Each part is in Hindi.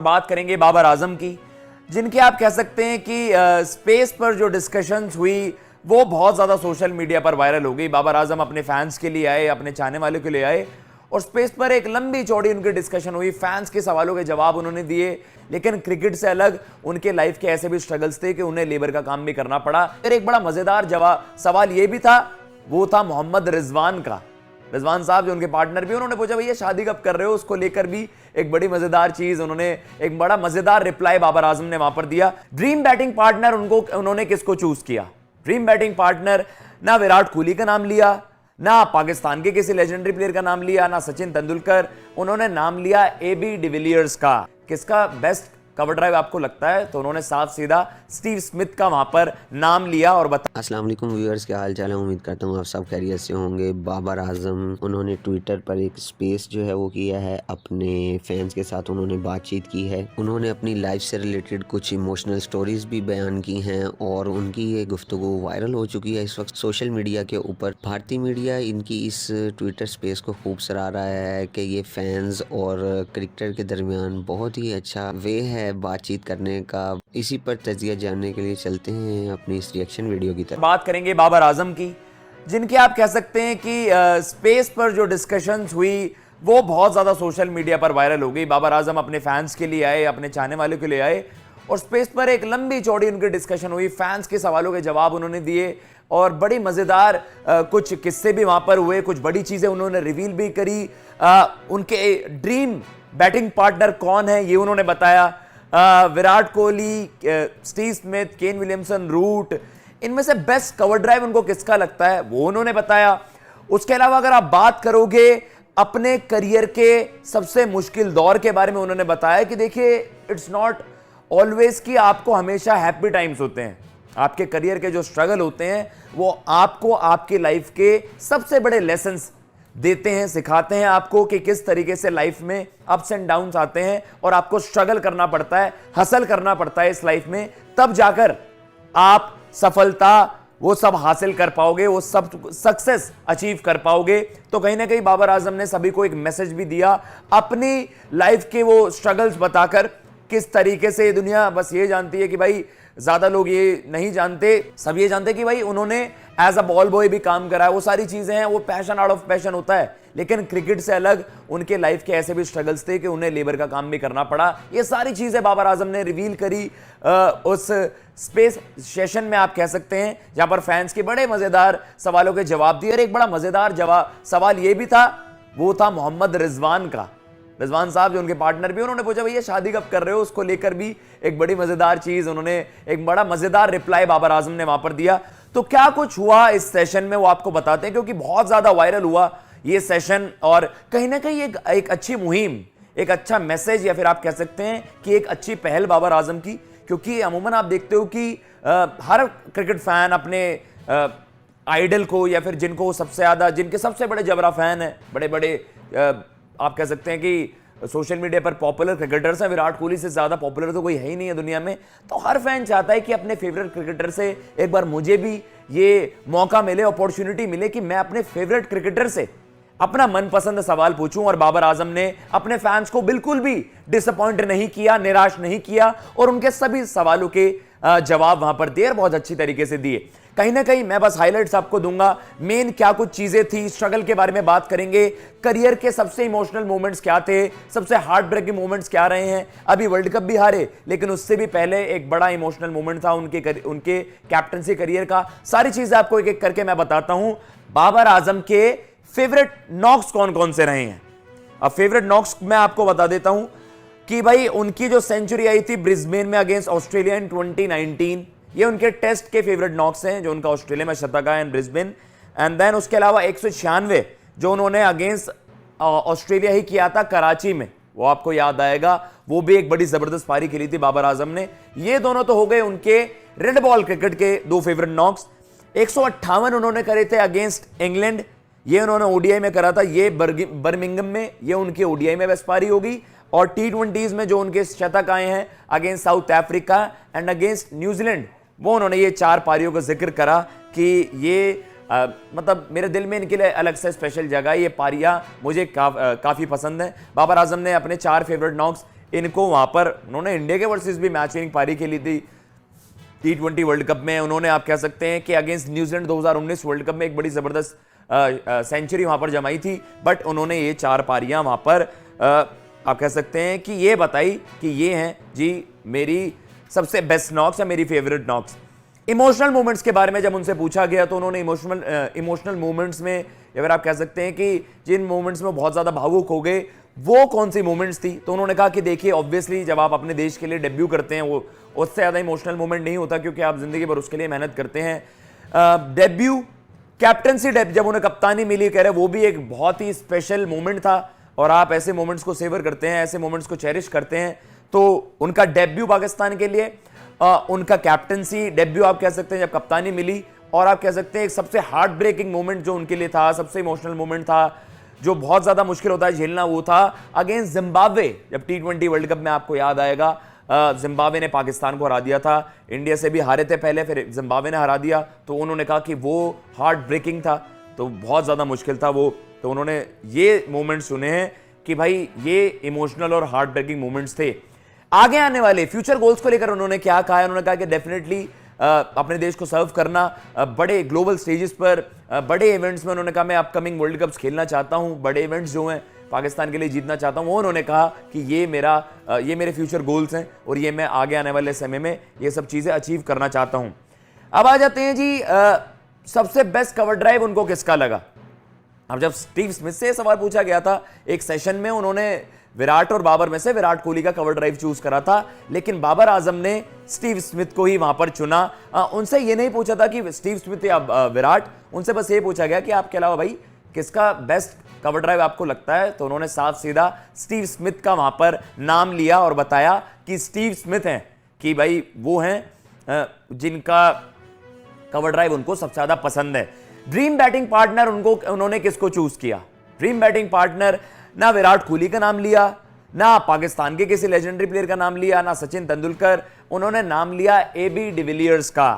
बात करेंगे बाबर आजम की, जिनकी आप कह सकते हैं कि स्पेस पर जो डिस्कशंस हुई वो बहुत ज़्यादा सोशल मीडिया पर वायरल हो गई। बाबर आजम अपने फैंस के लिए आए, अपने चाहने वालों के लिए आए और स्पेस पर एक लंबी चौड़ी उनकी डिस्कशन हुई। फैंस के सवालों के जवाब उन्होंने दिए, लेकिन क्रिकेट से अलग उनके लाइफ के ऐसे भी स्ट्रगल्स थे कि उन्हें लेबर का काम भी करना पड़ा। फिर एक बड़ा मज़ेदार सवाल ये भी था, वो था मोहम्मद रिजवान का। रिजवान साहब जो उनके पार्टनर भी, उन्होंने पूछा भैया शादी कब कर रहे हो, उसको लेकर भी एक बड़ी मजेदार चीज, एक बड़ा मजेदार रिप्लाई बाबर आजम ने वहां पर दिया। ड्रीम बैटिंग पार्टनर उन्होंने किसको चूज किया? ड्रीम बैटिंग पार्टनर ना विराट कोहली का नाम लिया, ना पाकिस्तान के किसी लेजेंडरी प्लेयर का नाम लिया, ना सचिन तेंदुलकर, उन्होंने नाम लिया एबी डिविलियर्स का। किसका बेस्ट कवर ड्राइव आपको लगता है? तो उन्होंने साफ सीधा स्टीव स्मिथ का वहां पर नाम लिया और बता। अस्सलाम वालेकुम व्यूअर्स, क्या हाल चाल है? उम्मीद करता हूँ आप सब खैरियत से होंगे। बाबर आजम उन्होंने ट्विटर पर एक स्पेस जो है वो किया है, अपने फैंस के साथ उन्होंने बातचीत की है। उन्होंने अपनी लाइफ से रिलेटेड कुछ इमोशनल स्टोरीज भी बयान की हैं और उनकी ये गुफ्तगू वायरल हो चुकी है इस वक्त सोशल मीडिया के ऊपर। भारतीय मीडिया इनकी इस ट्विटर स्पेस को खूब सराह रहा है कि ये फैंस और क्रिकेटर के दरमियान बहुत ही अच्छा वे है बातचीत करने का। इसी पर तजिया जानने के लिए चलते हैं अपनी इस रिएक्शन वीडियो की तरफ। बात करेंगे बाबर आजम की, जिनकी आप कह सकते हैं कि स्पेस पर जो डिस्कशंस हुई वो बहुत ज़्यादा सोशल मीडिया पर वायरल हो गई। बाबर आजम अपने फैंस के लिए आए, अपने चाहने वालों के लिए आए और स्पेस पर एक लंबी चौड़ी उनकी डिस्कशन हुई। फैंस के सवालों के जवाब उन्होंने दिए और बड़ी मज़ेदार कुछ किस्से भी वहाँ पर हुए, कुछ बड़ी चीज़ें उन्होंने रिवील भी करी। उनके ड्रीम बैटिंग पार्टनर कौन है ये उन्होंने बताया। Virat Kohli, Steve Smith, Kane Williamson, Root, इनमें से बेस्ट कवर ड्राइव उनको किसका लगता है वो उन्होंने बताया। उसके अलावा अगर आप बात करोगे अपने करियर के सबसे मुश्किल दौर के बारे में, उन्होंने बताया कि देखिए इट्स नॉट ऑलवेज कि आपको हमेशा हैप्पी टाइम्स होते हैं। आपके करियर के जो स्ट्रगल होते हैं वो आपको आपकी लाइफ के सबसे बड़े लेसन्स देते हैं, सिखाते हैं आपको कि किस तरीके से लाइफ में अप्स एंड डाउन्स आते हैं और आपको स्ट्रगल करना पड़ता है, हसल करना पड़ता है इस लाइफ में, तब जाकर आप सफलता वो सब हासिल कर पाओगे, वो सब सक्सेस अचीव कर पाओगे। तो कहीं ना कहीं बाबर आजम ने सभी को एक मैसेज भी दिया अपनी लाइफ के वो स्ट्रगल्स बताकर। किस तरीके से ये दुनिया बस ये जानती है कि भाई, ज्यादा लोग ये नहीं जानते, सब ये जानते कि भाई उन्होंने एज अ बॉल बॉय भी काम करा है, वो सारी चीजें हैं, वो पैशन आउट ऑफ पैशन होता है। लेकिन क्रिकेट से अलग उनके लाइफ के ऐसे भी स्ट्रगल्स थे कि उन्हें लेबर का काम भी करना पड़ा। ये सारी चीजें बाबर आजम ने रिवील करी उस स्पेस सेशन में, आप कह सकते हैं, जहां पर फैंस के बड़े मजेदार सवालों के जवाब दिए। और एक बड़ा मजेदार सवाल ये भी था, वो था मोहम्मद रिजवान का। रिजवान साहब जो उनके पार्टनर भी, उन्होंने पूछा भैया शादी कब कर रहे हो, उसको लेकर भी एक बड़ी मजेदार चीज, एक बड़ा मजेदार रिप्लाई बाबर आजम ने वहां पर दिया। तो क्या कुछ हुआ इस सेशन में वो आपको बताते हैं, क्योंकि बहुत ज्यादा वायरल हुआ ये सेशन और कहीं ना कहीं एक अच्छी मुहिम, एक अच्छा मैसेज, या फिर आप कह सकते हैं कि एक अच्छी पहल बाबर आजम की। क्योंकि अमूमन आप देखते हो कि हर क्रिकेट फैन अपने आइडल को, या फिर जिनको सबसे ज्यादा, जिनके सबसे बड़े जबरा फैन है, बड़े बड़े आप कह सकते हैं कि सोशल मीडिया पर पॉपुलर क्रिकेटर्स हैं, विराट कोहली से ज्यादा पॉपुलर तो कोई है ही नहीं है दुनिया में। तो हर फैन चाहता है कि अपने फेवरेट क्रिकेटर से एक बार मुझे भी ये मौका मिले, अपॉर्चुनिटी मिले कि मैं अपने फेवरेट क्रिकेटर से अपना मनपसंद सवाल पूछूं। और बाबर आजम ने अपने फैंस को बिल्कुल भी डिसअपॉइंट नहीं किया, निराश नहीं किया और उनके सभी सवालों के जवाब वहां पर दिए, बहुत अच्छी तरीके से दिए। कहीं ना कहीं मैं बस हाइलाइट्स आपको दूंगा, मेन क्या कुछ चीजें थी, स्ट्रगल के बारे में बात करेंगे, करियर के सबसे इमोशनल मोमेंट्स क्या थे, सबसे हार्ट ब्रेकिंग मोमेंट्स क्या रहे हैं। अभी वर्ल्ड कप भी हारे, लेकिन उससे भी पहले एक बड़ा इमोशनल मोमेंट था उनके कैप्टनसी करियर का। सारी चीजें आपको एक एक करके मैं बताता हूं। बाबर आजम के फेवरेट नॉक्स कौन कौन से रहे हैं। अब फेवरेट नॉक्स मैं आपको बता देता हूं कि भाई उनकी जो सेंचुरी आई थी ब्रिस्बेन में अगेंस्ट ऑस्ट्रेलिया इन 2019, ये उनके टेस्ट के फेवरेट नॉक्स हैं, जो उनका ऑस्ट्रेलिया में शतक आया इन ब्रिस्बेन। एंड देन उसके अलावा 196 जो उन्होंने अगेंस्ट ऑस्ट्रेलिया ही किया था कराची में, वो आपको याद आएगा, वो भी एक बड़ी जबरदस्त पारी खेली थी बाबर आजम ने। ये दोनों तो हो गए उनके रेड बॉल क्रिकेट के दो फेवरेट नॉक्स। 158 उन्होंने करे थे अगेंस्ट इंग्लैंड, ये उन्होंने ओडीआई में करा था, ये बर्मिंगम में, ये उनकी ओडीआई में बेस्ट पारी होगी। और टी20 में जो उनके शतक आए हैं against south Africa and against New Zealand, वो उन्होंने ये 4 पारियों का जिक्र करा कि ये मतलब मेरे दिल में इनके लिए अलग से स्पेशल जगह है। ये पारियां मुझे काफ़ी पसंद है। बाबर आजम ने अपने 4 फेवरेट नॉक्स इनको वहां पर उन्होंने इंडिया के वर्सेस भी मैच विनिंग पारी खेली थी T20 वर्ल्ड कप में। उन्होंने आप कह सकते हैं कि अगेंस्ट न्यूजीलैंड 2019 वर्ल्ड कप में एक बड़ी जबरदस्त सेंचुरी वहां पर जमाई थी, बट उन्होंने ये 4 पारियां वहां पर आप कह सकते हैं कि ये बताई कि ये हैं जी मेरी सबसे बेस्ट नॉक्स या मेरी फेवरेट नॉक्स। इमोशनल मोमेंट्स के बारे में जब उनसे पूछा गया तो उन्होंने इमोशनल मोमेंट्स में, अगर आप कह सकते हैं कि जिन मोमेंट्स में बहुत ज़्यादा भावुक हो गए वो कौन सी मोमेंट्स थी, तो उन्होंने कहा कि देखिए ऑब्वियसली जब आप अपने देश के लिए डेब्यू करते हैं वो उससे ज़्यादा इमोशनल मोमेंट नहीं होता, क्योंकि आप जिंदगी भर उसके लिए मेहनत करते हैं। डेब्यू कैप्टनसी जब उन्हें कप्तानी मिली, कह रहे वो भी एक बहुत ही स्पेशल मोमेंट था और आप ऐसे मोमेंट्स को सेवर करते हैं, ऐसे मोमेंट्स को चेरिश करते हैं। तो उनका डेब्यू पाकिस्तान के लिए, उनका कैप्टनसी डेब्यू आप कह सकते हैं जब कप्तानी मिली, और आप कह सकते हैं एक सबसे हार्ट ब्रेकिंग मोमेंट जो उनके लिए था, सबसे इमोशनल मोमेंट था, जो बहुत ज्यादा मुश्किल होता है झेलना, वो था अगेंस्ट जिम्बाब्वे जब T20 वर्ल्ड कप में आपको याद आएगा जिम्बाब्वे ने पाकिस्तान को हरा दिया था। इंडिया से भी हारे थे पहले, फिर जिम्बाब्वे ने हरा दिया, तो उन्होंने कहा कि वो हार्ट ब्रेकिंग था, तो बहुत ज़्यादा मुश्किल था वो। तो उन्होंने ये मोमेंट्स चुने हैं कि भाई ये इमोशनल और हार्ट ब्रेकिंग मोमेंट्स थे। आगे आने वाले फ्यूचर गोल्स को लेकर उन्होंने क्या कहा है, उन्होंने कहा कि डेफिनेटली अपने देश को सर्व करना, बड़े ग्लोबल स्टेजेस पर, बड़े इवेंट्स में। उन्होंने कहा मैं अपकमिंग वर्ल्ड कप्स खेलना चाहता हूं, बड़े इवेंट्स जो हैं पाकिस्तान के लिए जीतना चाहता हूं। वो उन्होंने कहा कि ये मेरे फ्यूचर गोल्स हैं और ये मैं आगे आने वाले समय में ये सब चीज़ें अचीव करना चाहता हूं। अब आ जाते हैं जी सबसे बेस्ट कवर ड्राइव उनको किसका लगा। अब जब स्टीव स्मिथ से सवाल पूछा गया था एक सेशन में, उन्होंने विराट और बाबर में से विराट कोहली का कवर ड्राइव चूज करा था, लेकिन बाबर आजम ने स्टीव स्मिथ को ही वहां पर चुना। उनसे ये नहीं पूछा था कि स्टीव स्मिथ या विराट, उनसे बस ये पूछा गया कि आपके अलावा भाई किसका बेस्ट कवर ड्राइव आपको लगता है, तो उन्होंने साफ सीधा स्टीव स्मिथ का वहां पर नाम लिया और बताया कि स्टीव स्मिथ हैं, कि भाई वो हैं जिनका कवर ड्राइव उनको सबसे ज्यादा पसंद है। ड्रीम बैटिंग पार्टनर उन्होंने किसको चूज किया? ड्रीम बैटिंग पार्टनर ना विराट कोहली का नाम लिया, ना पाकिस्तान के किसी लेजेंडरी प्लेयर का नाम लिया, ना सचिन तेंदुलकर, उन्होंने नाम लिया AB डिविलियर्स का।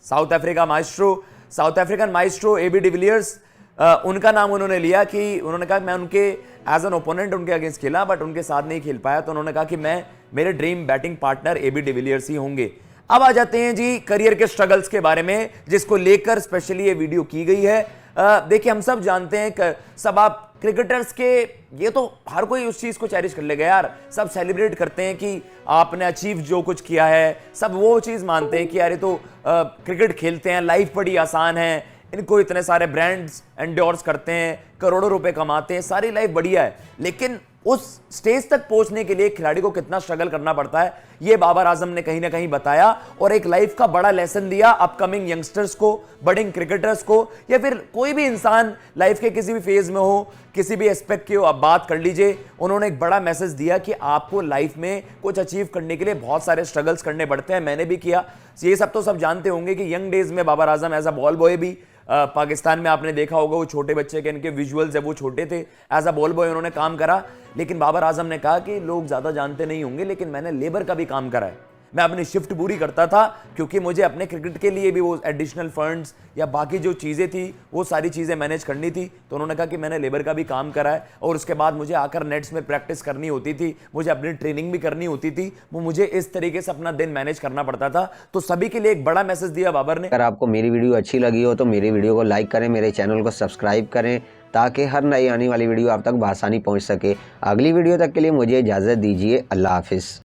South African maestro AB de Villiers, उनका नाम उन्होंने लिया कि उन्होंने कहा मैं उनके एज एन ओपोनेंट उनके अगेंस्ट खेला, बट उनके साथ नहीं खेल पाया, तो उन्होंने कहा कि मेरे dream batting partner AB de Villiers ही होंगे। अब आ जाते हैं जी करियर के स्ट्रगल्स के बारे में, जिसको लेकर स्पेशली ये वीडियो की गई है। देखिए हम सब जानते हैं, सब आप क्रिकेटर्स के, ये तो हर कोई उस चीज को चेरिश कर लेगा यार, सब सेलिब्रेट करते हैं कि आपने अचीव जो कुछ किया है, सब वो चीज मानते हैं कि यार ये तो क्रिकेट खेलते हैं, लाइफ बड़ी आसान है, इनको इतने सारे ब्रांड्स एंडोर्स करते हैं, करोड़ों रुपए कमाते हैं, सारी लाइफ बढ़िया है। लेकिन उस स्टेज तक पहुंचने के लिए खिलाड़ी को कितना स्ट्रगल करना पड़ता है, ये बाबर आजम ने कहीं ना कहीं बताया और एक लाइफ का बड़ा लेसन दिया अपकमिंग यंगस्टर्स को, बडिंग क्रिकेटर्स को, या फिर कोई भी इंसान लाइफ के किसी भी फेज में हो, किसी भी एस्पेक्ट की हो, आप बात कर लीजिए। उन्होंने एक बड़ा मैसेज दिया कि आपको लाइफ में कुछ अचीव करने के लिए बहुत सारे स्ट्रगल्स करने पड़ते हैं, मैंने भी किया। ये सब तो सब जानते होंगे कि यंग डेज में Babar Azam as a ball boy भी पाकिस्तान में आपने देखा होगा, वो छोटे बच्चे के इनके विजुअल्स जब वो छोटे थे एज अ बॉल बॉय उन्होंने काम करा। लेकिन बाबर आजम ने कहा कि लोग ज्यादा जानते नहीं होंगे, लेकिन मैंने लेबर का भी काम करा है, मैं अपनी शिफ्ट पूरी करता था, क्योंकि मुझे अपने क्रिकेट के लिए भी वो एडिशनल फंड्स या बाकी जो चीज़ें थी वो सारी चीज़ें मैनेज करनी थी। तो उन्होंने कहा कि मैंने लेबर का भी काम करा है, और उसके बाद मुझे आकर नेट्स में प्रैक्टिस करनी होती थी, मुझे अपनी ट्रेनिंग भी करनी होती थी, वो मुझे इस तरीके से अपना दिन मैनेज करना पड़ता था। तो सभी के लिए एक बड़ा मैसेज दिया बाबर ने। अगर आपको मेरी वीडियो अच्छी लगी हो तो मेरी वीडियो को लाइक करें, मेरे चैनल को सब्सक्राइब करें, ताकि हर नई आने वाली वीडियो आप तक बआसानी पहुंच सके। अगली वीडियो तक के लिए मुझे इजाज़त दीजिए। अल्लाह हाफिज़।